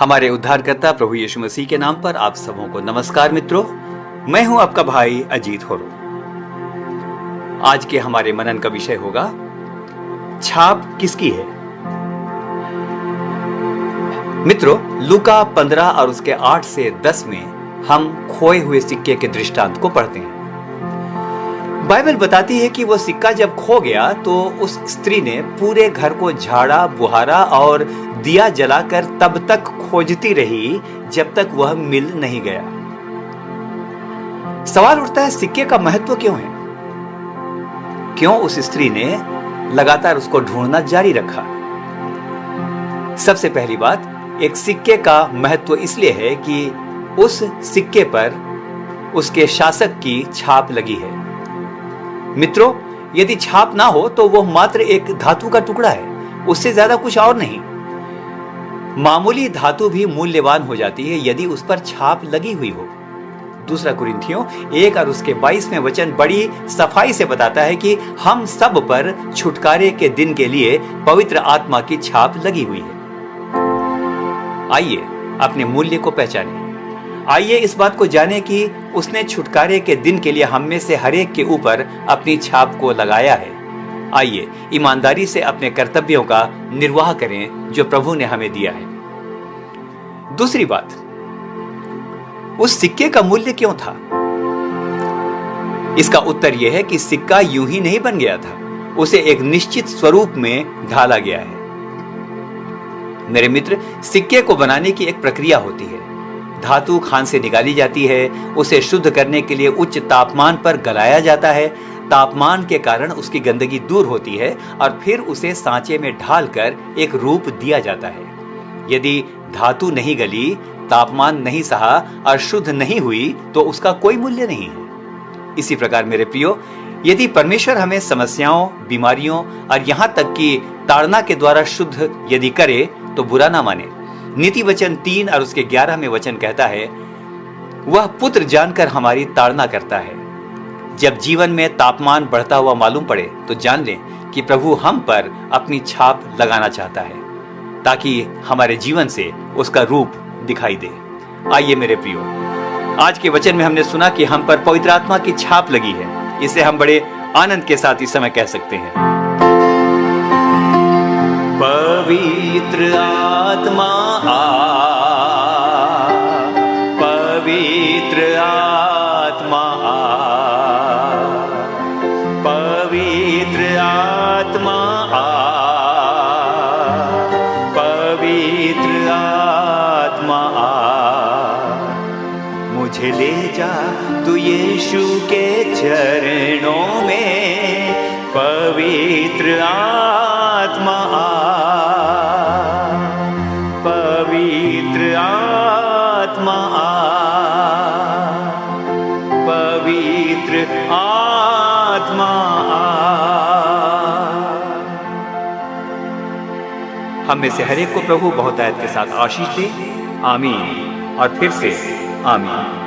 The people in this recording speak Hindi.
हमारे उद्धारकर्ता प्रभु यीशु मसीह के नाम पर आप सबों को नमस्कार मित्रों। मैं हूं आपका भाई अजीत होरो। आज के हमारे मनन का विषय होगा छाप किसकी है। मित्रों, लूका 15 और उसके 8 से 10 में हम खोए हुए सिक्के के दृष्टांत को पढ़ते हैं। बाइबल बताती है कि वो सिक्का जब खो गया तो उस स्त्री ने पूरे घर को झाड़ा बुहारा और दिया जलाकर तब तक खोजती रही जब तक वह मिल नहीं गया। सवाल उठता है, सिक्के का महत्व क्यों है? क्यों उस स्त्री ने लगातार उसको ढूंढना जारी रखा? सबसे पहली बात, एक सिक्के का महत्व इसलिए है कि उस सिक्के पर उसके शासक की छाप लगी है। मित्रों, यदि छाप ना हो तो वह मात्र एक धातु का टुकड़ा है, उससे ज्यादा कुछ और नहीं। मामूली धातु भी मूल्यवान हो जाती है यदि उस पर छाप लगी हुई हो। दूसरा कुरिन्थियों 1 और उसके 22वें वचन बड़ी सफाई से बताता है कि हम सब पर छुटकारे के दिन के लिए पवित्र आत्मा की छाप लगी हुई है। आइए अपने मूल्य को पहचानें। आइए इस बात को जाने कि उसने छुटकारे के दिन के लिए हम में से हरेक के ऊपर अपनी छाप को लगाया है। आइए ईमानदारी से अपने कर्तव्यों का निर्वाह करें जो प्रभु ने हमें दिया है। दूसरी बात, उस सिक्के का मूल्य क्यों था? इसका उत्तर यह है कि सिक्का यूं ही नहीं बन गया था, उसे एक निश्चित स्वरूप में ढाला गया है। मेरे मित्र, सिक्के को बनाने की एक प्रक्रिया होती है। धातु खान से निकाली जाती है, उसे शुद्ध करने के लिए उच्च तापमान पर गलाया जाता है। तापमान के कारण उसकी गंदगी दूर होती है और फिर उसे सांचे में ढालकर एक रूप दिया जाता है। यदि धातु नहीं गली, तापमान नहीं सहा और शुद्ध नहीं हुई तो उसका कोई मूल्य नहीं है। इसी प्रकार मेरे प्रियो, यदि परमेश्वर हमें समस्याओं, बीमारियों और यहां तक कि ताड़ना के द्वारा शुद्ध यदि करे तो बुरा ना माने। नीति वचन 3 और उसके 11वें वचन कहता है, वह पुत्र जानकर हमारी ताड़ना करता है। जब जीवन में तापमान बढ़ता हुआ मालूम पड़े तो जान लें कि प्रभु हम पर अपनी छाप लगाना चाहता है ताकि हमारे जीवन से उसका रूप दिखाई दे। आइए मेरे प्रियो, आज के वचन में हमने सुना कि हम पर पवित्र आत्मा की छाप लगी है। इसे हम बड़े आनंद के साथ इस समय कह सकते हैं। पवित्र आत्मा आ, पवित्र आत्मा आ, पवित्र आत्मा आ, पवित्र आत्मा आ, मुझे ले जा तू यीशु के चरणों में। पवित्र आत्मा आ, पवित्र आत्मा आ, पवित्र आत्मा आ। हम में से हर एक को प्रभु बहुत आयत के साथ आशीष दे। आमीन और फिर से आमीन।